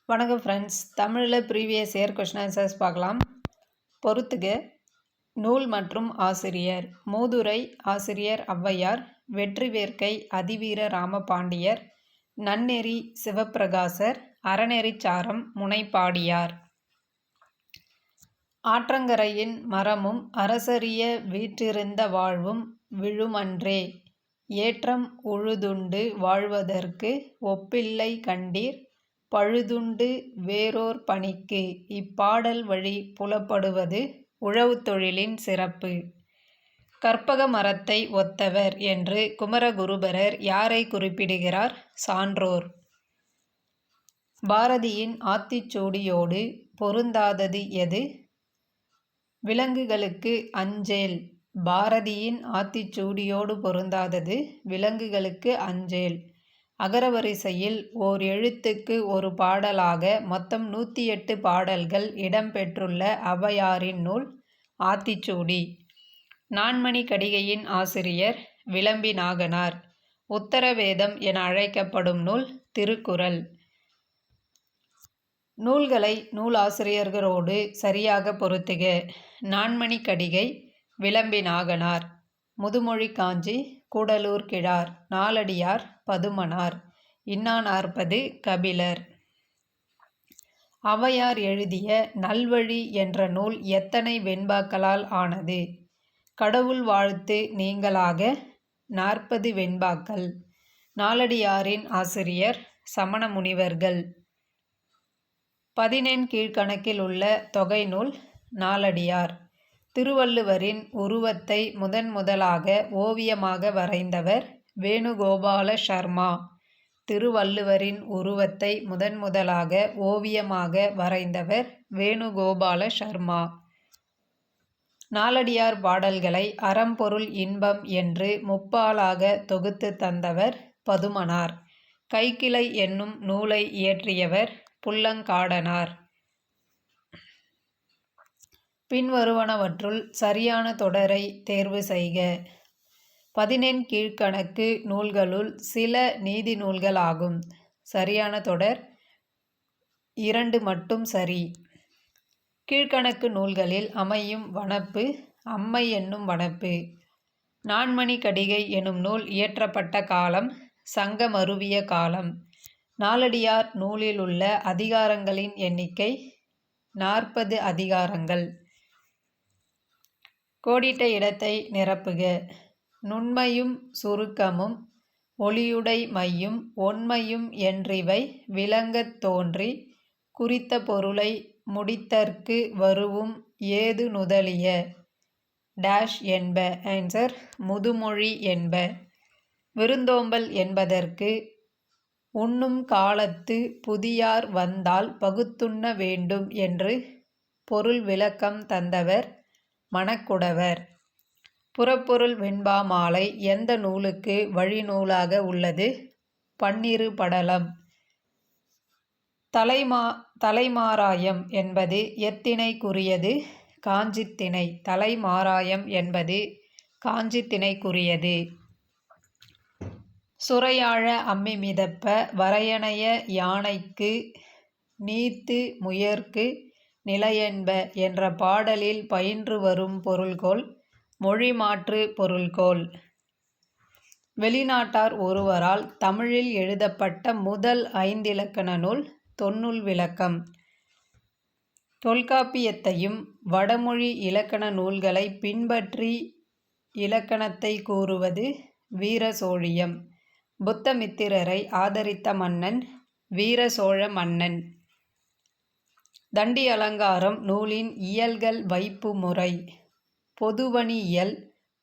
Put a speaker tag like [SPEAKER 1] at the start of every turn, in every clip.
[SPEAKER 1] வணக்கம் ஃப்ரெண்ட்ஸ். தமிழில் previous year question answers பார்க்கலாம். பொறுத்துக. நூல் மற்றும் ஆசிரியர். மூதுரை ஆசிரியர் ஔவையார். வெற்றி வேர்க்கை அதிவீர ராமபாண்டியர். நன்னெறி சிவப்பிரகாசர். அறநெறிச்சாரம் முனைப்பாடியார். ஆற்றங்கரையின் மரமும் அரசரிய வீற்றிருந்த வாழ்வும் விழுமன்றே. ஏற்றம் உழுதுண்டு வாழ்வதற்கு ஒப்பில்லை கண்டீர் பழுதுண்டு வேறோர் பணிக்கு. இப்பாடல் வழி புலப்படுவது உழவுத் தொழிலின் சிறப்பு. கற்பக மரத்தை ஒத்தவர் என்று குமரகுருபரர் யாரை குறிப்பிடுகிறார்? சான்றோர். பாரதியின் ஆத்திச்சூடியோடு பொருந்தாதது எது? விலங்குகளுக்கு அஞ்சேல். பாரதியின் ஆத்திச்சூடியோடு பொருந்தாதது விலங்குகளுக்கு அஞ்சேல். அகரவரிசையில் ஓர் எழுத்துக்கு ஒரு பாடலாக மொத்தம் 108 பாடல்கள் இடம்பெற்றுள்ள ஔவையாரின் நூல் ஆத்திச்சூடி. நான்மணி கடிகையின் ஆசிரியர் விளம்பி நாகனார். உத்தரவேதம் என அழைக்கப்படும் நூல் திருக்குறள். நூல்களை நூலாசிரியர்களோடு சரியாக பொருத்துக. நான்மணி கடிகை விளம்பி நாகனார். முதுமொழி காஞ்சி கூடலூர் கிழார். நாலடியார் பதுமனார். இன்னானார்ப்பது கபிலர். ஔவையார் எழுதிய நல்வழி என்ற நூல் எத்தனை வெண்பாக்களால் ஆனது? கடவுள் வாழ்த்து நீங்களாக 40 வெண்பாக்கள். நாலடியாரின் ஆசிரியர் சமண முனிவர்கள். 14 கீழ்க்கணக்கில் உள்ள தொகை நூல் நாலடியார். திருவள்ளுவரின் உருவத்தை முதலாக ஓவியமாக வரைந்தவர் வேணுகோபால சர்மா. திருவள்ளுவரின் உருவத்தை முதலாக ஓவியமாக வரைந்தவர் வேணுகோபால சர்மா. நாலடியார் பாடல்களை அறம்பொருள் இன்பம் என்று முப்பாலாக தொகுத்து தந்தவர் பதுமனார். கைக்கிளை என்னும் நூலை இயற்றியவர் புல்லங்காடனார். பின்வருவனவற்றுள் சரியான தொடரை தேர்வு செய்க. 14 கீழ்க்கணக்கு நூல்களுள் சில நீதி நூல்கள் ஆகும். சரியான தொடர் 2 மட்டும் சரி. கீழ்க்கணக்கு நூல்களில் அமையும் வனப்பு அம்மை என்னும் வனப்பு. நான்மணி கடிகை எனும் நூல் இயற்றப்பட்ட காலம் சங்க மருவிய காலம். நாலடியார் நூலில் உள்ள அதிகாரங்களின் எண்ணிக்கை 40 அதிகாரங்கள். கோடிட்ட இடத்தை நிரப்புக. நுண்மையும் சுருக்கமும் ஒளியுடை மையும் ஒண்மையும் என்றிவை விளங்கத் தோன்றி குறித்த பொருளை முடித்தற்கு வருவும் ஏது நுதலிய டேஷ் என்ப. ஆன்சர் முதுமொழி என்ப. விருந்தோம்பல் என்பதற்கு உண்ணும் காலத்து புதியார் வந்தால் பகுத்துண்ண வேண்டும் என்று பொருள் விளக்கம் தந்தவர் மணக்குடவர். புறப்பொருள் வெண்பா மாலை எந்த நூலுக்கு வழிநூலாக உள்ளது? பன்னிரு படலம். தலைமாராயம் என்பது எத்திணைக்குரியது? காஞ்சித்திணை. தலைமாராயம் என்பது காஞ்சித்திணைக்குரியது. சுரையாழ அம்மி மிதப்ப வரையணைய யானைக்கு நீத்து முயற்கு நிலையென்ப என்ற பாடலில் பயின்று வரும் பொருள்கோள் மொழிமாற்று பொருள்கோள். வெளிநாட்டார் ஒருவரால் தமிழில் எழுதப்பட்ட முதல் 5 இலக்கண நூல் தொன்னூல் விளக்கம். தொல்காப்பியத்தையும் வடமொழி இலக்கண நூல்களை பின்பற்றி இலக்கணத்தை கூறுவது வீரசோழியம். புத்தமித்திரரை ஆதரித்த மன்னன் வீர சோழ மன்னன். தண்டி அலங்காரம் நூலின் இயல்கள் வைப்பு முறை. பொதுவணியியல்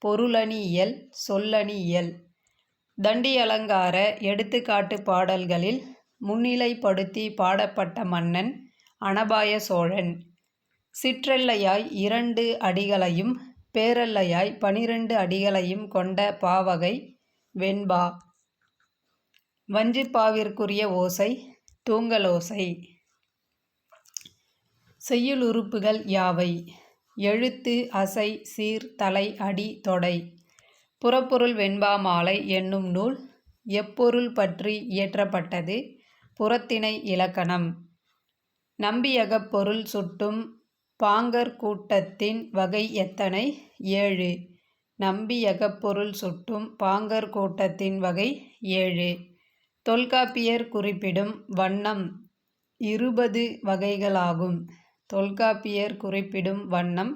[SPEAKER 1] பொருளணியியல் சொல்லணியியல். தண்டி அலங்கார எடுத்துக்காட்டு பாடல்களில் முன்னிலைப்படுத்தி பாடப்பட்ட மன்னன் அனபாய சோழன். சிற்றெல்லையாய் 2 அடிகளையும் பேரெல்லையாய் 12 அடிகளையும் கொண்ட பாவகை வெண்பா. வஞ்சிப்பாவிற்குரிய ஓசை தூங்கலோசை. செய்யுளுறுப்புகள் யாவை? எழுத்து அசை சீர் தலை அடி தொடை. புறப்பொருள் வெண்பா மாலை என்னும் நூல் எப்பொருள் பற்றி இயற்றப்பட்டது? புறத்திணை இலக்கணம். நம்பியகப் பொருள் சுட்டும் பாங்கர் கூட்டத்தின் வகை எத்தனை? 7. நம்பியகப் பொருள் சுட்டும் பாங்கர் கூட்டத்தின் வகை 7. தொல்காப்பியர் குறிப்பிடும் வண்ணம் 20 வகைகளாகும். தொல்காப்பியர் குறிப்பிடும் வண்ணம்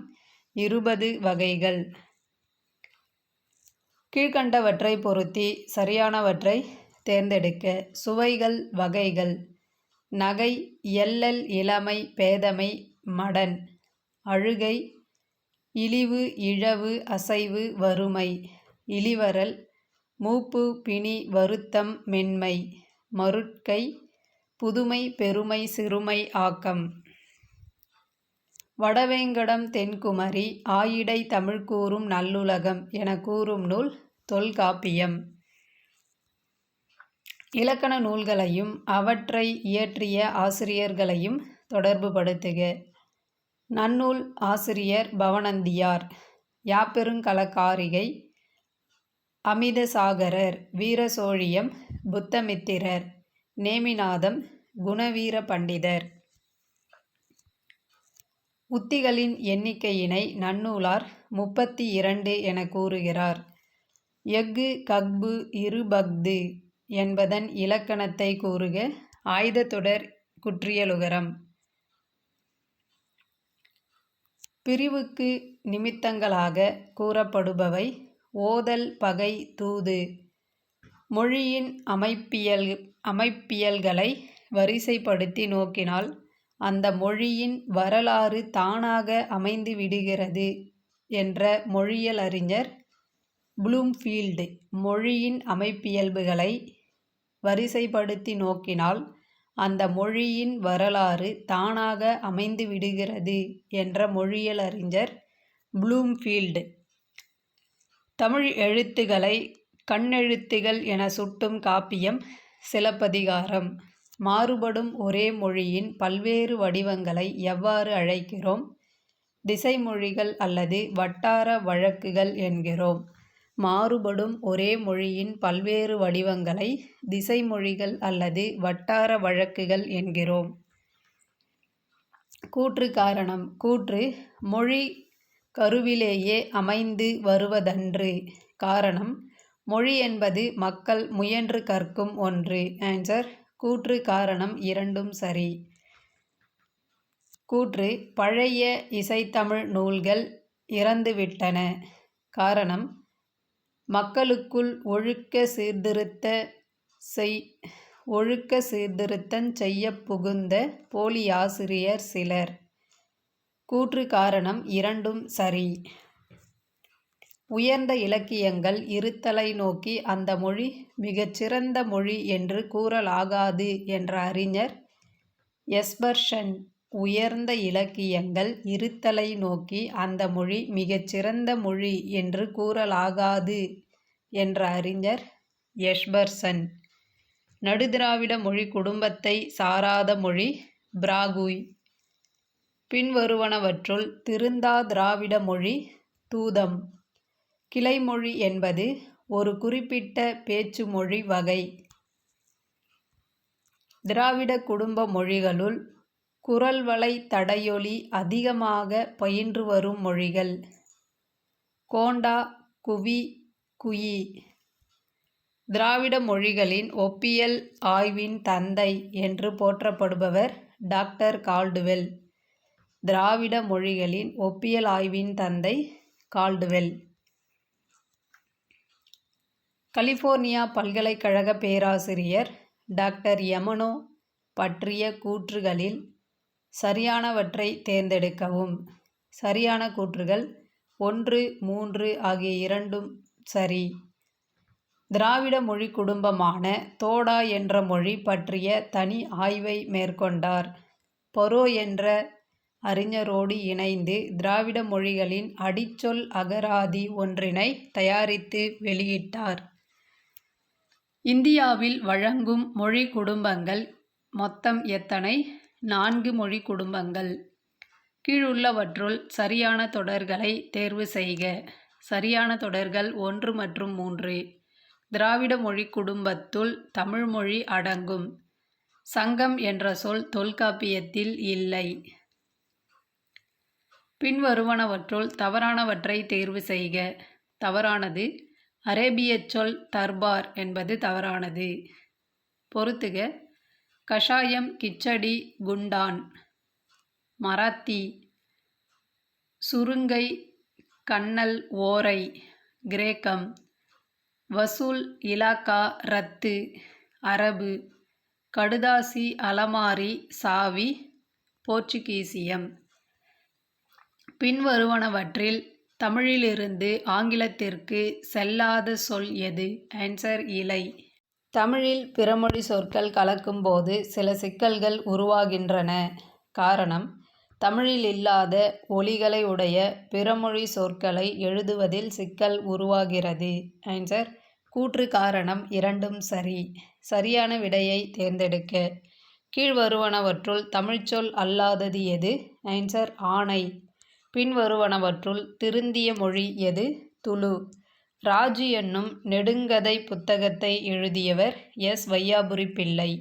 [SPEAKER 1] 20 வகைகள். கீழ்கண்டவற்றை பொருத்தி சரியானவற்றை தேர்ந்தெடுக்க. சுவைகள் வகைகள். நகை, எள்ளல், இளமை, பேதமை, மடன். அழுகை, இழிவு, இழவு, அசைவு, வறுமை. இளிவரல், மூப்பு, பிணி, வருத்தம், மென்மை. மருட்கை, புதுமை, பெருமை, சிறுமை, ஆக்கம். வடவேங்கடம் தென்குமரி ஆயிடை தமிழ் கூறும் நல்லுலகம் என கூறும் நூல் தொல்காப்பியம். இலக்கண நூல்களையும் அவற்றை இயற்றிய ஆசிரியர்களையும் தொடர்புபடுத்துக. நன்னூல் ஆசிரியர் பவணந்தியார், யாப்பெருங்கலக்காரிகை, அமிதசாகரர், வீரசோழியம், புத்தமித்திரர், நேமிநாதம், குணவீர பண்டிதர். உத்திகளின் எண்ணிக்கையினை நன்னூலார் 32 என கூறுகிறார். எஃகு கஃபு இருபஃது என்பதன் இலக்கணத்தை கூறுக. ஆய்தத்தொடர் குற்றியலுகரம். பிரிவுக்கு நிமித்தங்களாக கூறப்படுபவை ஓதல், பகை, தூது. மொழியின் அமைப்பியல்களை வரிசைப்படுத்தி நோக்கினால் அந்த மொழியின் வரலாறு தானாக அமைந்து விடுகிறது என்ற மொழியியல் அறிஞர் ப்ளூம்ஃபீல்டு. மொழியின் அமைப்பியல்புகளை வரிசைப்படுத்தி நோக்கினால் அந்த மொழியின் வரலாறு தானாக அமைந்து விடுகிறது என்ற மொழியியல் அறிஞர் ப்ளூம்ஃபீல்டு. தமிழ் எழுத்துக்களை கண்ணெழுத்துகள் என சுட்டும் காப்பியம் சிலப்பதிகாரம். மாறுபடும் ஒரே மொழியின் பல்வேறு வடிவங்களை எவ்வாறு அழைக்கிறோம்? திசைமொழிகள் அல்லது வட்டார வழக்குகள் என்கிறோம். மாறுபடும் ஒரே மொழியின் பல்வேறு வடிவங்களை திசைமொழிகள் அல்லது வட்டார வழக்குகள் என்கிறோம். கூற்று காரணம். கூற்று மொழி கருவிலேயே அமைந்து வருவதன்று. காரணம், மொழி என்பது மக்கள் முயன்று கற்கும் ஒன்று. ஆன்சர், கூற்று காரணம் இரண்டும் சரி. கூற்று பழைய இசைத்தமிழ் நூல்கள் இறந்துவிட்டன. காரணம், மக்களுக்குள் ஒழுக்க சீர்திருத்தஞ் செய்யப் புகுந்த போலியாசிரியர் சிலர். கூற்று காரணம் இரண்டும் சரி. உயர்ந்த இலக்கியங்கள் இருத்தலை நோக்கி அந்த மொழி மிகச்சிறந்த மொழி என்று கூறலாகாது என்ற அறிஞர் எஸ்பர்சன். உயர்ந்த இலக்கியங்கள் இருத்தலை நோக்கி அந்த மொழி மிகச்சிறந்த மொழி என்று கூறலாகாது என்ற அறிஞர் எஸ்பர்சன். நடுதிராவிட மொழி குடும்பத்தை சாராத மொழி பிராகுய். பின்வருவனவற்றுள் திருந்தா திராவிட மொழி தூதம். கிளைமொழி என்பது ஒரு குறிப்பிட்ட பேச்சு மொழி வகை. திராவிட குடும்ப மொழிகளுள் குரல்வளை தடையொலி அதிகமாக பயின்று வரும் மொழிகள். கோண்டா, குவி, குயி. திராவிட மொழிகளின் ஒப்பியல் ஆய்வின் தந்தை என்று போற்றப்படுபவர் டாக்டர் கால்டுவெல். திராவிட மொழிகளின் ஒப்பியல் ஆய்வின் தந்தை கால்டுவெல். கலிபோர்னியா பல்கலைக்கழக பேராசிரியர் டாக்டர் யமனோ பற்றிய கூற்றுகளில் சரியானவற்றை தேர்ந்தெடுக்கவும். சரியான கூற்றுகள் 1, 3 ஆகிய இரண்டும் சரி. திராவிட மொழி குடும்பமான தோடா என்ற மொழி பற்றிய தனி ஆய்வை மேற்கொண்டார். பரோ என்ற அறிஞரோடு இணைந்து திராவிட மொழிகளின் அடிச்சொல் அகராதி ஒன்றினை தயாரித்து வெளியிட்டார். இந்தியாவில் வழங்கும் மொழி குடும்பங்கள் மொத்தம் எத்தனை? 4 மொழி குடும்பங்கள். கீழுள்ளவற்றுள் சரியான தொடர்களை தேர்வு செய்க. சரியான தொடர்கள் 1 மற்றும் 3. திராவிட மொழி குடும்பத்துள் தமிழ்மொழி அடங்கும். சங்கம் என்ற சொல் தொல்காப்பியத்தில் இல்லை. பின்வருவனவற்றுள் தவறானவற்றை தேர்வு செய்க. தவறானது. அரேபியச் சொல் தர்பார் என்பது தவறானது. பொறுத்துக. கஷாயம், கிச்சடி, குண்டான். மராத்தி. சுருங்கை, கன்னல், ஓரை. கிரேக்கம். வசூல், இலாக்கா, ரத்து. அரபு. கடுதாசி, அலமாரி, சாவி. போர்ச்சுகீசியம். பின்வருவனவற்றில் தமிழிலிருந்து ஆங்கிலத்திற்கு செல்லாத சொல் எது? ஆன்சர் இலை. தமிழில் பிறமொழி சொற்கள் கலக்கும்போது சில சிக்கல்கள் உருவாகின்றன. காரணம், தமிழில் இல்லாத ஒலிகளை உடைய பிறமொழி சொற்களை எழுதுவதில் சிக்கல் உருவாகிறது. ஆன்சர் கூற்று காரணம் இரண்டும் சரி. சரியான விடையை தேர்ந்தெடுக்க. கீழ்வருவனவற்றுள் தமிழ்ச்சொல் அல்லாதது எது? ஆன்சர் ஆணை. பின்வருவனவற்றுள் திருந்திய மொழி எது? துளு. ராஜு என்னும் நெடுங்கதை புத்தகத்தை எழுதியவர் எஸ். வையாபுரி பிள்ளை.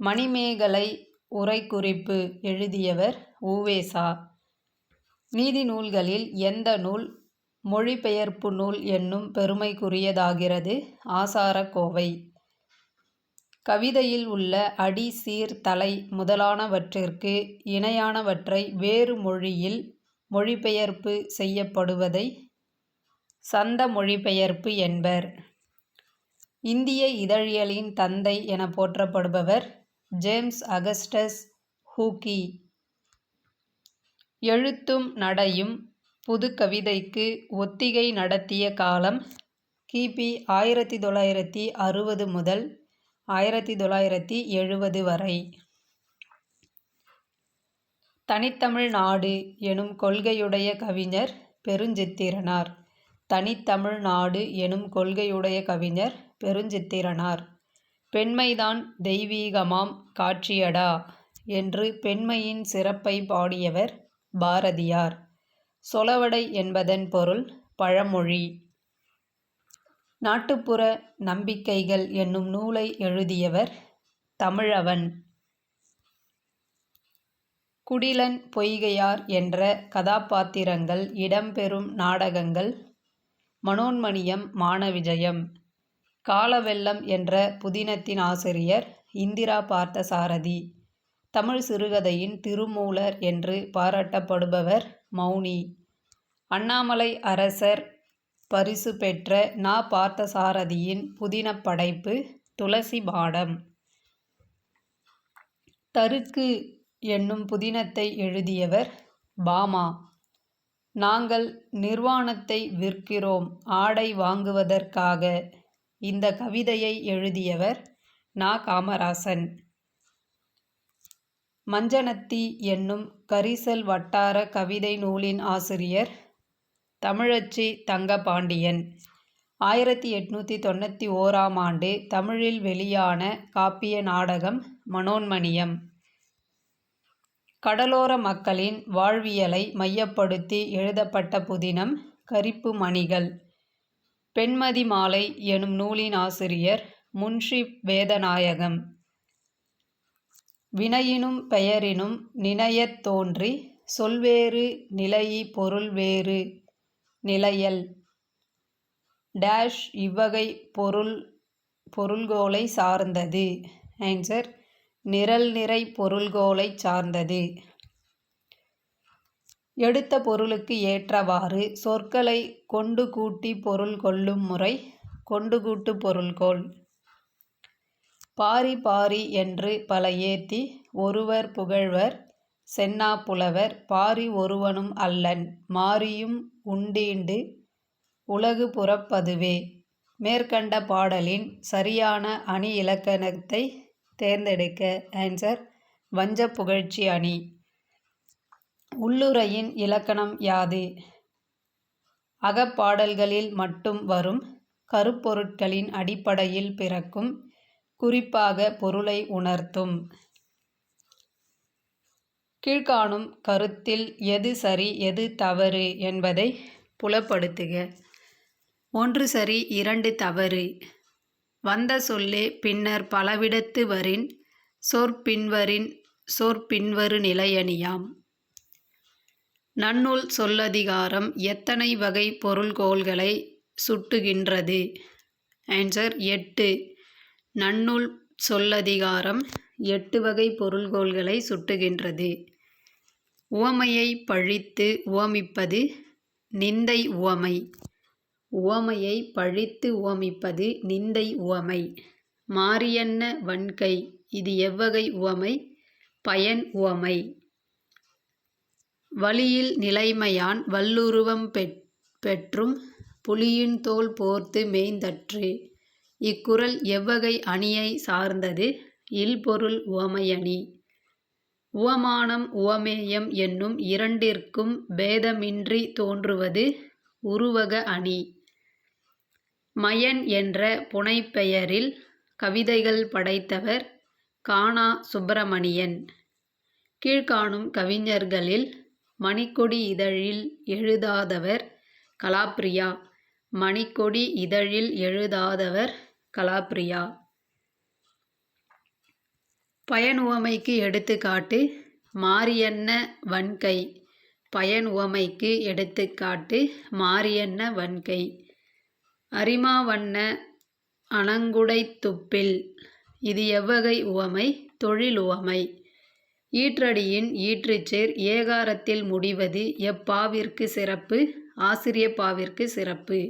[SPEAKER 1] மணிமேகலை உரைக்குறிப்பு எழுதியவர் உ.வே.சா. நீதி நூல்களில் எந்த நூல் மொழிபெயர்ப்பு நூல் என்னும் பெருமைக்குரியதாகிறது? ஆசாரக்கோவை. கவிதையில் உள்ள அடி, சீர், தலை முதலானவற்றிற்கு இணையானவற்றை வேறு மொழியில் மொழிபெயர்ப்பு செய்யப்படுவதை சந்த மொழிபெயர்ப்பு என்பர். இந்திய இதழியலின் தந்தை என போற்றப்படுபவர் ஜேம்ஸ் அகஸ்டஸ் ஹூக்கி. எழுத்தும் நடையும் புதுக்கவிதைக்கு ஒத்திகை நடத்திய காலம் கிபி 1960 முதல் 1970 வரை. தனித்தமிழ் நாடு எனும் கொள்கையுடைய கவிஞர் பெருஞ்சித்திரனார். தனித்தமிழ் நாடு எனும் கொள்கையுடைய கவிஞர் பெருஞ்சித்திரனார். பெண்மைதான் தெய்வீகமாம் காட்சியடா என்று பெண்மையின் சிறப்பை பாடியவர் பாரதியார். சொலவடை என்பதன் பொருள் பழமொழி. நாட்டுப்புற நம்பிக்கைகள் என்னும் நூலை எழுதியவர் தமிழவன். குடிலன், பொய்கையார் என்ற கதாபாத்திரங்கள் இடம்பெறும் நாடகங்கள் மனோன்மணியம், மானவிஜயம். காலவெள்ளம் என்ற புதினத்தின் ஆசிரியர் இந்திரா பார்த்தசாரதி. தமிழ் சிறுகதையின் திருமூலர் என்று பாராட்டப்படுபவர் மௌனி. அண்ணாமலை அரசர் பரிசு பெற்ற நா. பார்த்தசாரதியின் புதினப் படைப்பு துளசி மாடம். தருக்கு என்னும் புதினத்தை எழுதியவர் பாமா. நாங்கள் நிர்வாணத்தை விற்கிறோம் ஆடை வாங்குவதற்காக. இந்த கவிதையை எழுதியவர் நா. காமராசன். மஞ்சனத்தி என்னும் கரிசல் வட்டார கவிதை நூலின் ஆசிரியர் தமிழச்சி தங்கபாண்டியன். 1891ஆம் ஆண்டு தமிழில் வெளியான காப்பிய நாடகம் மனோன்மணியம். கடலோர மக்களின் வாழ்வியலை மையப்படுத்தி எழுதப்பட்ட புதினம் கரிப்பு மணிகள். பெண்மதி மாலை எனும் நூலின் ஆசிரியர் முன்ஷி வேதநாயகம். வினையினும் பெயரினும் நினையத் தோன்றி சொல்வேறு நிலையி பொருள் வேறு நிலையல் டேஷ் இவ்வகை பொருள்கோளை சார்ந்தது. ஆன்சர் நிரல்நிறை பொருள்கோளை சார்ந்தது. எடுத்த பொருளுக்கு ஏற்றவாறு சொற்களை கொண்டு கூட்டி பொருள் கொள்ளும் முறை கொண்டுகூட்டு பொருள்கோள். பாரி பாரி என்று பல ஏத்தி ஒருவர் புகழ்வர் சென்னா புலவர். பாரி ஒருவனும் அல்லன் மாரியும் உண்டீண்டு உலகு புறப்பதுவே. மேற்கண்ட பாடலின் சரியான அணி இலக்கணத்தை தேர்ந்தெடுக்க. ஆன்சர் வஞ்ச புகழ்ச்சி அணி. உள்ளுரையின் இலக்கணம் யாது? அகப்பாடல்களில் மட்டும் வரும் கருப்பொருட்களின் அடிப்படையில் பிறக்கும். குறிப்பாக பொருளை உணர்த்தும். கீழ்காணும் கருத்தில் எது சரி எது தவறு என்பதை புலப்படுத்துக. 1 சரி 2 தவறு. வந்த சொல்லே பின்னர் பலவிடத்து வரின் சொற்பின்வரு நிலையணியாம். நன்னூல் சொல்லதிகாரம் எத்தனை வகை பொருள்கோள்களை சுட்டுகின்றது? ஆன்சர் 8. நன்னூல் சொல்லதிகாரம் 8 வகை பொருள்கோள்களை சுட்டுகின்றது. உவமையை பழித்து உவமிப்பது நிந்தை உவமை. உவமையை பழித்து உவமிப்பது நிந்தை உவமை. மாரியன்ன வன்கை இது எவ்வகை உவமை? பயன் உவமை. வழியில் நிலைமையான் வல்லுருவம் பெற்றும் புலியின் தோல் போர்த்து மேய்ந்தற்று. இக்குறள் எவ்வகை அணியை சார்ந்தது? இல்பொருள் உவமையணி. உவமானம் உவமேயம் என்னும் இரண்டிற்கும் பேதமின்றி தோன்றுவது உருவக அணி. மயன் என்ற புனைப்பெயரில் கவிதைகள் படைத்தவர் கானா சுப்பிரமணியன். கீழ்காணும் கவிஞர்களில் மணிக்கொடி இதழில் எழுதாதவர் கலாப்ரியா. மணிக்கொடி இதழில் எழுதாதவர் கலாப்ரியா. பயனுவமைக்கு எடுத்துக்காட்டு மாரியன்ன வன்கை. பயனுவமைக்கு எடுத்துக்காட்டு மாரியன்ன வன்கை. அரிமாவண்ண அணங்குடைத் துப்பில் இது எவ்வகை உவமை? தொழிலுவமை. ஈற்றடியின் ஈற்றுச்சேர் ஏகாரத்தில் முடிவது எப்பாவிற்கு சிறப்பு? ஆசிரியப்பாவிற்கு சிறப்பு.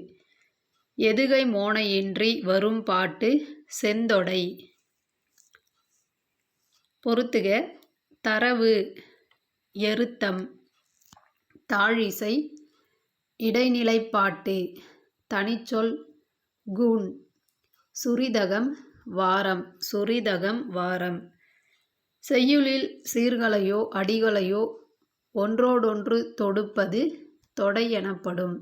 [SPEAKER 1] எதுகை மோனையின்றி வரும் பாட்டு செந்தொடை. பொறுத்துக. தரவு எருத்தம். தாழிசை இடைநிலைப்பாட்டு. தனிச்சொல் கூன். சுரிதகம் வாரம். சுரிதகம் வாரம். செய்யுளில் சீர்களையோ அடிகளையோ ஒன்றோடொன்று தொடுப்பது தொடை எனப்படும்.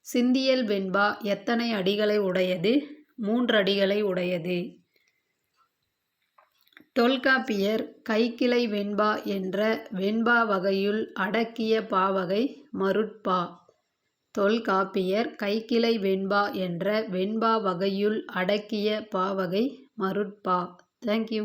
[SPEAKER 1] சிந்தியல் வெண்பா எத்தனை அடிகளை உடையது? 3 அடிகளை உடையது. தொல்காப்பியர் கைக்கிளை வெண்பா என்ற வெண்பா வகையுள் அடக்கிய பாவகை மருட்பா. தொல்காப்பியர் கைக்கிளை வெண்பா என்ற வெண்பா வகையுள் அடக்கிய பாவகை மருட்பா. தேங்க்யூ.